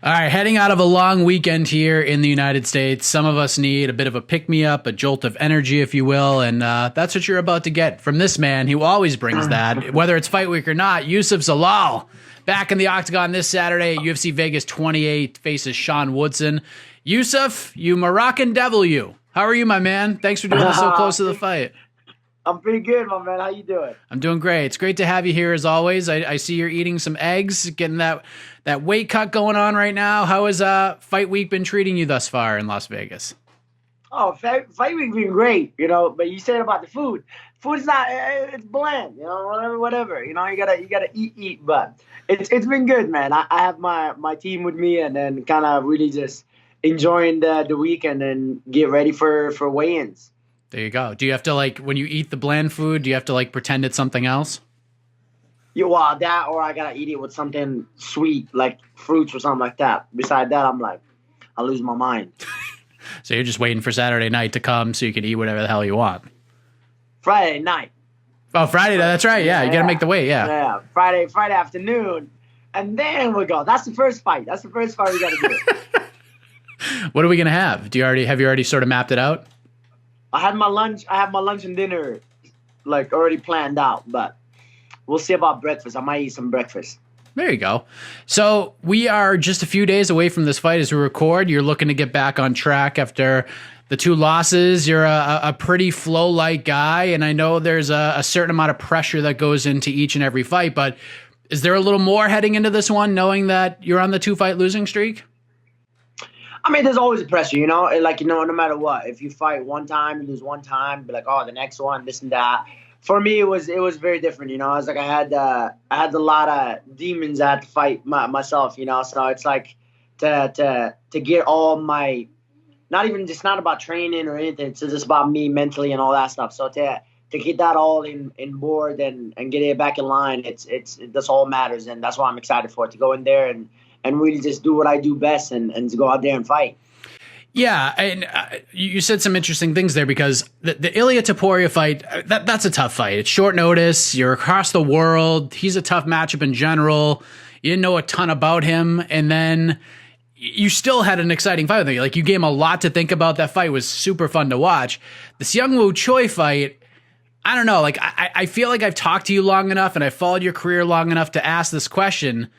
All right, heading out of a long weekend here in the United States, some of us need a bit of a pick-me-up, a jolt of energy, if you will, and that's what you're about to get from this man who always brings that, whether it's fight week or not. Youssef Zalal, back in the octagon this Saturday at UFC Vegas 28, faces Sean Woodson. Youssef, you Moroccan devil, you. How are you, my man? Thanks for doing this so close to the fight. I'm pretty good, my man. How you doing? I'm doing great. It's great to have you here as always. I see you're eating some eggs, getting that weight cut going on right now. How has fight week been treating you thus far in Las Vegas? Oh, fight week been great, but you said about the food. Food is not, it's bland, whatever. You gotta eat, but it's been good, man. I have my team with me, and then kind of really just enjoying the weekend and get ready for weigh-ins. There you go. Do you have to, when you eat the bland food, do you have to pretend it's something else? Yeah, well, that, or I gotta eat it with something sweet, like fruits or something like that. Besides that, I'm like, I lose my mind. So you're just waiting for Saturday night to come so you can eat whatever the hell you want. Friday night. Oh, Friday. That's right. Yeah, you got to make the weight. Yeah. Friday afternoon, and then we go. That's the first fight. That's the first fight we got to do. What are we going to have? Have you already sort of mapped it out? I have my lunch and dinner already planned out, but we'll see about breakfast. I might eat some breakfast. There you go. So we are just a few days away from this fight as we record. You're looking to get back on track after the two losses. You're a pretty flow-like guy, and I know there's a certain amount of pressure that goes into each and every fight, but is there a little more heading into this one, knowing that you're on the two-fight losing streak? I mean, there's always a pressure, no matter what. If you fight one time, you lose one time, be like, oh, the next one, this and that. For me, it was very different, I was like, I had a lot of demons I had to fight myself, so it's like to get all my, not about training or anything, it's just about me mentally and all that stuff. So to get that all in board and get it back in line, that's all matters, and that's what I'm excited for, to go in there and really just do what I do best and to go out there and fight. Yeah, and you said some interesting things there, because the Ilia Topuria fight, that's a tough fight. It's short notice. You're across the world. He's a tough matchup in general. You didn't know a ton about him, and then you still had an exciting fight with him. You gave him a lot to think about. That fight was super fun to watch. The Seung Woo Choi fight, I don't know. I feel like I've talked to you long enough and I've followed your career long enough to ask this question.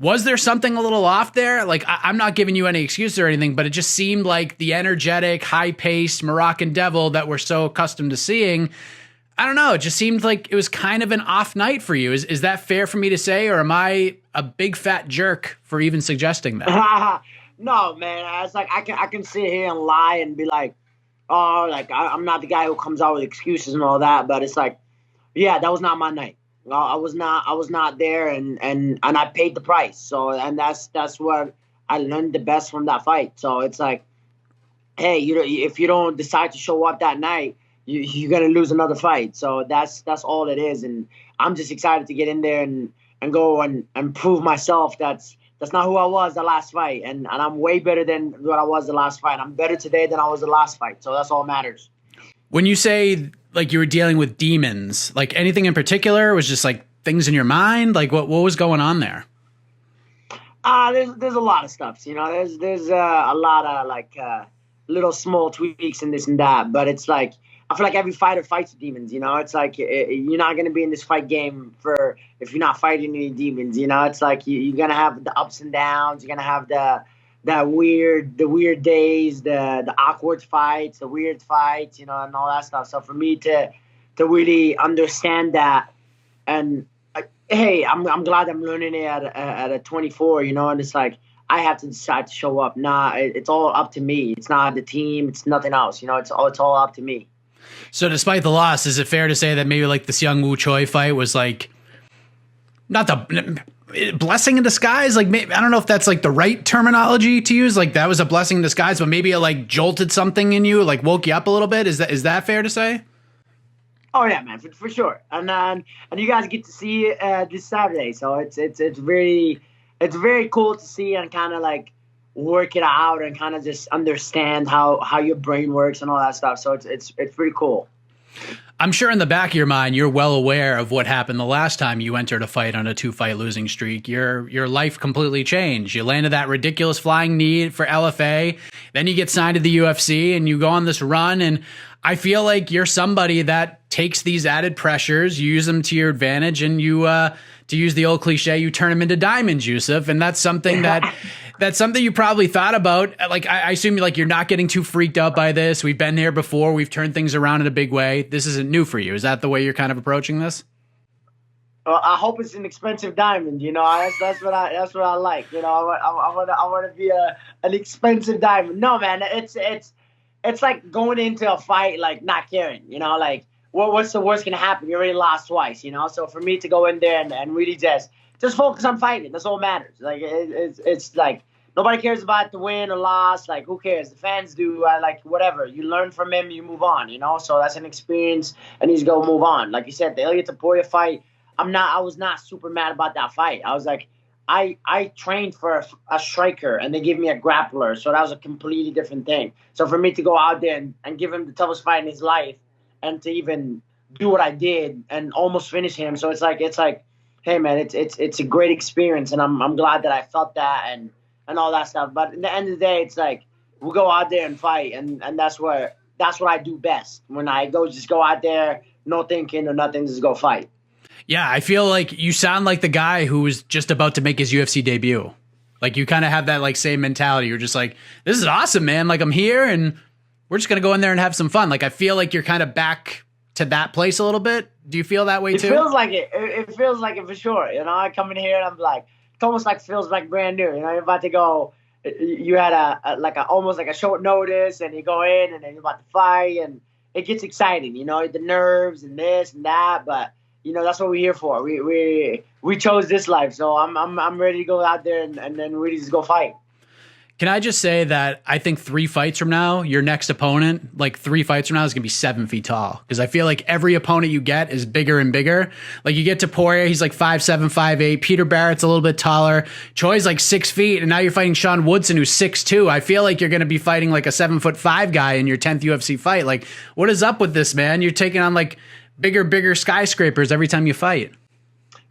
Was there something a little off there? I'm not giving you any excuses or anything, but it just seemed like the energetic, high-paced Moroccan devil that we're so accustomed to seeing. I don't know. It just seemed like it was kind of an off night for you. Is that fair for me to say, or am I a big fat jerk for even suggesting that? No, man. It's like I can sit here and lie and be like, oh, I'm not the guy who comes out with excuses and all that. But it's like, yeah, that was not my night. I was not there, and I paid the price. So, and that's what I learned the best from that fight. So it's like, hey, if you don't decide to show up that night, you're gonna lose another fight. So that's all it is. And I'm just excited to get in there and go and prove myself. That's not who I was the last fight, and I'm way better than what I was the last fight. I'm better today than I was the last fight. So that's all that matters. When you say you were dealing with demons, anything in particular, was just things in your mind? What was going on there? There's a lot of stuff, there's a lot of little small tweaks and this and that, but it's I feel like every fighter fights demons, it's you're not going to be in this fight game if you're not fighting any demons, it's you're going to have the ups and downs, you're going to have the weird days, the awkward fights, the weird fights, and all that stuff. So for me to really understand that, and hey, I'm glad I'm learning it at a 24, and it's I have to decide to show up. Nah, it's all up to me. It's not the team. It's nothing else. It's all up to me. So despite the loss, is it fair to say that maybe the Seung Woo Choi fight was not the blessing in disguise? Maybe, I don't know if that's the right terminology to use. That was a blessing in disguise, but maybe it jolted something in you, woke you up a little bit. Is that fair to say? Oh yeah, man, for sure. And you guys get to see it this Saturday, so it's very cool to see and kind of work it out and kind of just understand how your brain works and all that stuff. So it's pretty cool. I'm sure in the back of your mind, you're well aware of what happened the last time you entered a fight on a 2-fight losing streak. Your life completely changed. You landed that ridiculous flying knee for LFA. Then you get signed to the UFC and you go on this run. And I feel like you're somebody that takes these added pressures, you use them to your advantage, and you, to use the old cliche, you turn them into diamonds, Youssef. And that's something that's something you probably thought about. Like, I assume like you're not getting too freaked out by this. We've been here before. We've turned things around in a big way. This isn't new for you. Is that the way you're kind of approaching this? Well, I hope it's an expensive diamond. You know, that's what I like. You know, I want to be an expensive diamond. No, man, it's like going into a fight like not caring. You know, like what's the worst gonna happen? You already lost twice. You know, so for me to go in there and really just focus on fighting. That's all matters. Like it's like nobody cares about the win or loss. Like who cares? The fans do. Like whatever. You learn from him. You move on. You know. So that's an experience, and he's gonna move on. Like you said, the Ilia Topuria fight. I was not super mad about that fight. I was like, I trained for a striker, and they gave me a grappler. So that was a completely different thing. So for me to go out there and give him the toughest fight in his life, and to even do what I did and almost finish him. So it's like. Hey man, it's a great experience, and I'm glad that I felt that and all that stuff. But at the end of the day, it's like we'll go out there and fight, and that's what I do best. When I just go out there, no thinking or nothing, just go fight. Yeah, I feel like you sound like the guy who was just about to make his UFC debut. Like you kind of have that like same mentality. You're just like, this is awesome, man. Like I'm here, and we're just gonna go in there and have some fun. Like I feel like you're kind of back to that place a little bit. Do you feel that way too? It feels like it. It feels like it for sure. You know, I come in here and I'm like, it almost like feels like brand new. You know, you're about to go. You had almost like a short notice, and you go in, and then you're about to fight, and it gets exciting. You know, the nerves and this and that, but you know that's what we're here for. We chose this life, so I'm ready to go out there and then really just go fight. Can I just say that I think 3 fights from now, your next opponent, like 3 fights from now, is going to be 7 feet tall. Because I feel like every opponent you get is bigger and bigger. Like you get to Poirier, he's like 5'7", 5'8". Peter Barrett's a little bit taller. Choi's like 6 feet. And now you're fighting Sean Woodson, who's 6'2". I feel like you're going to be fighting like a 7'5" guy in your 10th UFC fight. Like, what is up with this, man? You're taking on like bigger skyscrapers every time you fight.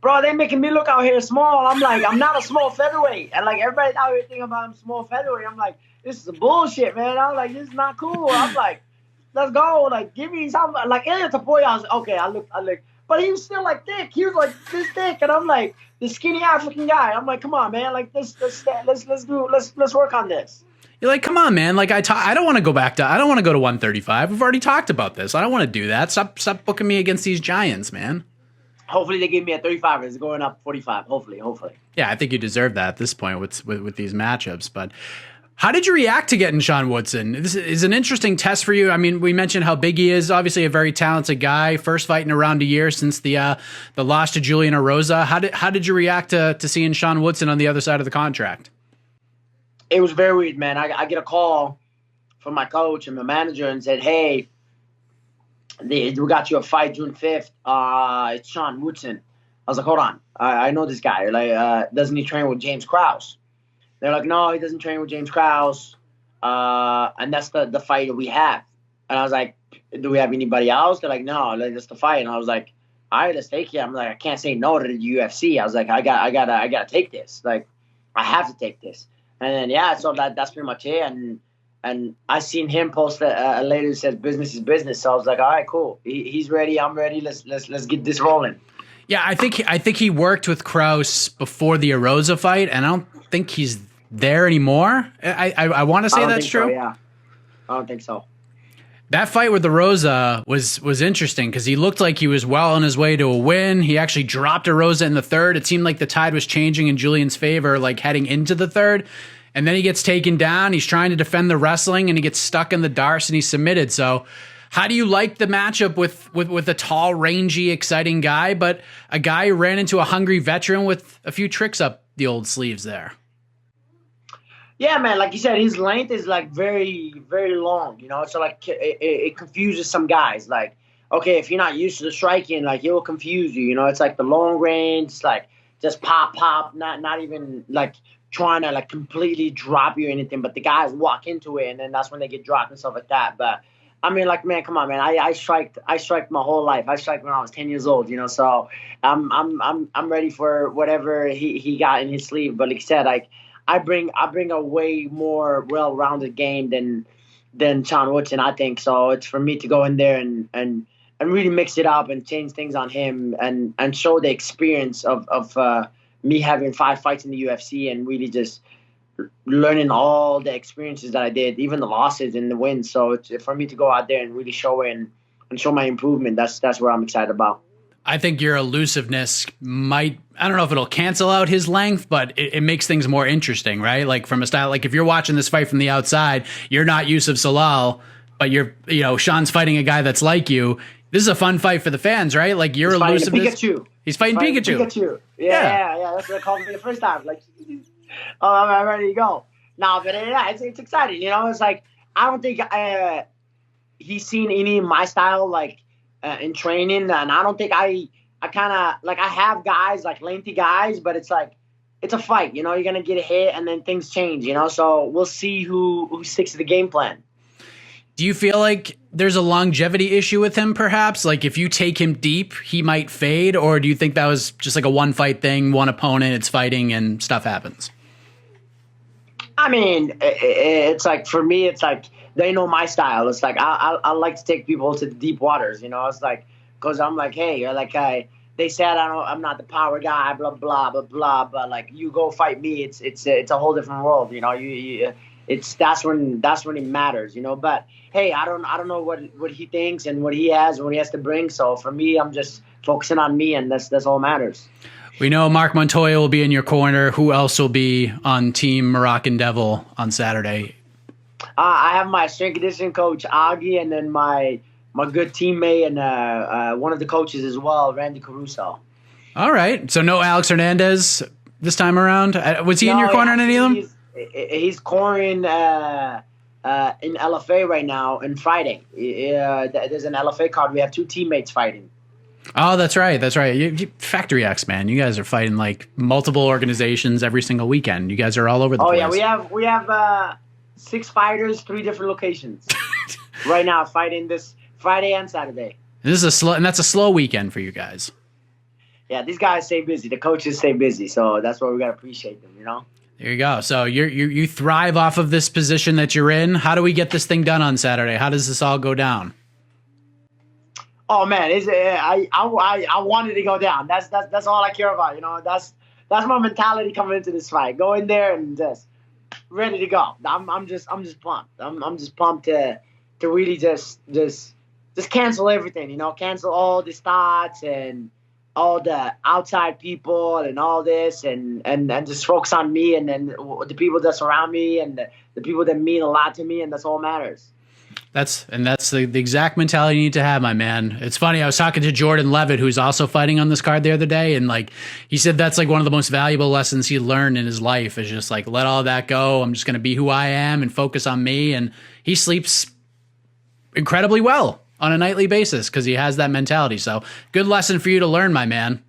Bro, they making me look out here small. I'm like, I'm not a small featherweight. And like everybody's out here thinking about I'm small featherweight. I'm like, this is bullshit, man. I'm like, this is not cool. I'm like, let's go. Like, give me something. Like Ilia Topuria, I was like, okay, I look. But he was still like thick. He was like this thick. And I'm like, this skinny African guy. I'm like, come on, man. Like let's work on this. You're like, come on, man. Like I don't want to go back to. I don't want to go to 135. We've already talked about this. I don't want to do that. Stop booking me against these giants, man. Hopefully they give me a 35. It's going up 45. Hopefully. Yeah, I think you deserve that at this point with these matchups. But how did you react to getting Sean Woodson? This is an interesting test for you. I mean, we mentioned how big he is. Obviously, a very talented guy. First fight in around a year since the loss to Julian Erosa. How did you react to seeing Sean Woodson on the other side of the contract? It was very weird, man. I get a call from my coach and my manager and said, hey, we got you a fight June 5th. It's Sean Woodson. I was like, hold on. I know this guy. Like, doesn't he train with James Krause? They're like, no, he doesn't train with James Krause. And that's the fight that we have. And I was like, do we have anybody else? They're like, no, like, that's the fight. And I was like, all right, let's take it. I'm like, I can't say no to the UFC. I was like, I gotta take this. Like, I have to take this. And then, yeah, so that's pretty much it. And I seen him post a lady who says business is business. So I was like, all right, cool. He's ready. I'm ready. Let's get this rolling. Yeah, I think he worked with Krause before the Erosa fight, and I don't think he's there anymore. I want to say that's true. So, yeah, I don't think so. That fight with Erosa was interesting because he looked like he was well on his way to a win. He actually dropped Erosa in the third. It seemed like the tide was changing in Julian's favor, like heading into the third. And then he gets taken down. He's trying to defend the wrestling, and he gets stuck in the darce, and he's submitted. So how do you like the matchup with a tall, rangy, exciting guy, but a guy who ran into a hungry veteran with a few tricks up the old sleeves there? Yeah, man. Like you said, his length is like very, very long. You know, so like it confuses some guys. Like, okay, if you're not used to the striking, like it will confuse you. You know, it's like the long range, like just pop, not even like trying to like completely drop you or anything, but the guys walk into it, and then that's when they get dropped and stuff like that. But I mean, like, man, come on, man. I striked my whole life. I striked when I was 10 years old, you know. So I'm ready for whatever he got in his sleeve. But like I said, like I bring a way more well-rounded game than Sean Woodson, I think. So it's for me to go in there and really mix it up and change things on him and show the experience of me having 5 fights in the UFC and really just learning all the experiences that I did, even the losses and the wins. So it's for me to go out there and really show it and show my improvement. That's what I'm excited about. I think your elusiveness might, I don't know if it'll cancel out his length, but it makes things more interesting, right? Like from a style, like if you're watching this fight from the outside, you're not Youssef Zalal, but Sean's fighting a guy that's like you. This is a fun fight for the fans, right? Like your elusiveness. Pikachu. He's fighting Pikachu. Pikachu. Yeah. That's what they called me the first time. Like, oh, I'm ready to go. No, but yeah, it's exciting. You know, it's like I don't think he's seen any of my style like in training, and I don't think I kind of like I have guys like lengthy guys, but it's like it's a fight. You know, you're gonna get a hit, and then things change. You know, so we'll see who sticks to the game plan. Do you feel like there's a longevity issue with him, perhaps? Like if you take him deep, he might fade, or do you think that was just like a one fight thing, one opponent, it's fighting, and stuff happens? I mean, it's like for me, it's like they know my style. It's like I like to take people to the deep waters. You know, it's like because I'm like, hey, like they said I'm not the power guy, blah blah blah blah. But like you go fight me, it's a whole different world. You know, that's when it matters. You know, but hey, I don't know what he thinks and what he has and what he has to bring. So for me, I'm just focusing on me, and that's all matters. We know Mark Montoya will be in your corner. Who else will be on Team Moroccan Devil on Saturday? I have my strength conditioning coach, Augie, and then my good teammate and one of the coaches as well, Randy Caruso. All right. So no Alex Hernandez this time around? Was he in your corner in any of them? He's cornering in LFA right now and Friday. There's an LFA card. We have 2 teammates fighting. Oh, that's right. That's right. You Factory X, man. You guys are fighting like multiple organizations every single weekend. You guys are all over the place. Oh yeah, we have 6 fighters, 3 different locations right now fighting this Friday and Saturday. This is that's a slow weekend for you guys. Yeah, these guys stay busy. The coaches stay busy, so that's why we gotta appreciate them. You know. There you go. So you thrive off of this position that you're in. How do we get this thing done on Saturday? How does this all go down? Oh man, I wanted to go down. That's all I care about. You know, that's my mentality coming into this fight. Go in there and just ready to go. I'm just pumped. I'm just pumped to really just cancel everything. You know, cancel all these thoughts and all the outside people and all this and just focus on me and then the people that surround me and the people that mean a lot to me, and that's all matters. That's the exact mentality you need to have, my man. It's funny. I was talking to Jordan Levitt, who's also fighting on this card the other day. And like, he said, that's like one of the most valuable lessons he learned in his life is just like, let all that go. I'm just going to be who I am and focus on me. And he sleeps incredibly well on a nightly basis because he has that mentality. So good lesson for you to learn, my man.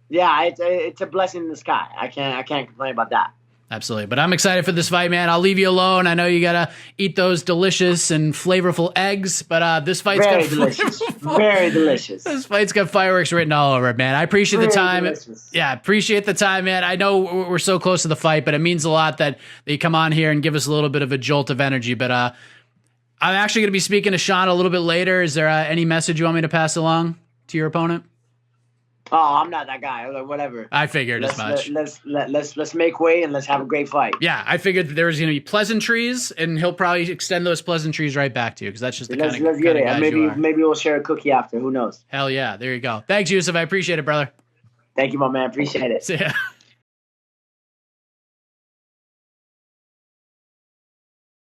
Yeah, it's a blessing in the sky. I can't complain about that. Absolutely. But I'm excited for this fight, man. I'll leave you alone. I know you got to eat those delicious and flavorful eggs, but this fight's very delicious. Very delicious. This fight's got fireworks written all over it, man. I appreciate the time. Delicious. Yeah, appreciate the time, man. I know we're so close to the fight, but it means a lot that you come on here and give us a little bit of a jolt of energy. But I'm actually going to be speaking to Sean a little bit later. Is there any message you want me to pass along to your opponent? Oh, I'm not that guy. Whatever. I figured as much. Let's make way and let's have a great fight. Yeah, I figured that there was going to be pleasantries, and he'll probably extend those pleasantries right back to you because that's just the kind of get it. Guys maybe we'll share a cookie after. Who knows? Hell yeah! There you go. Thanks, Youssef. I appreciate it, brother. Thank you, my man. Appreciate it. See ya.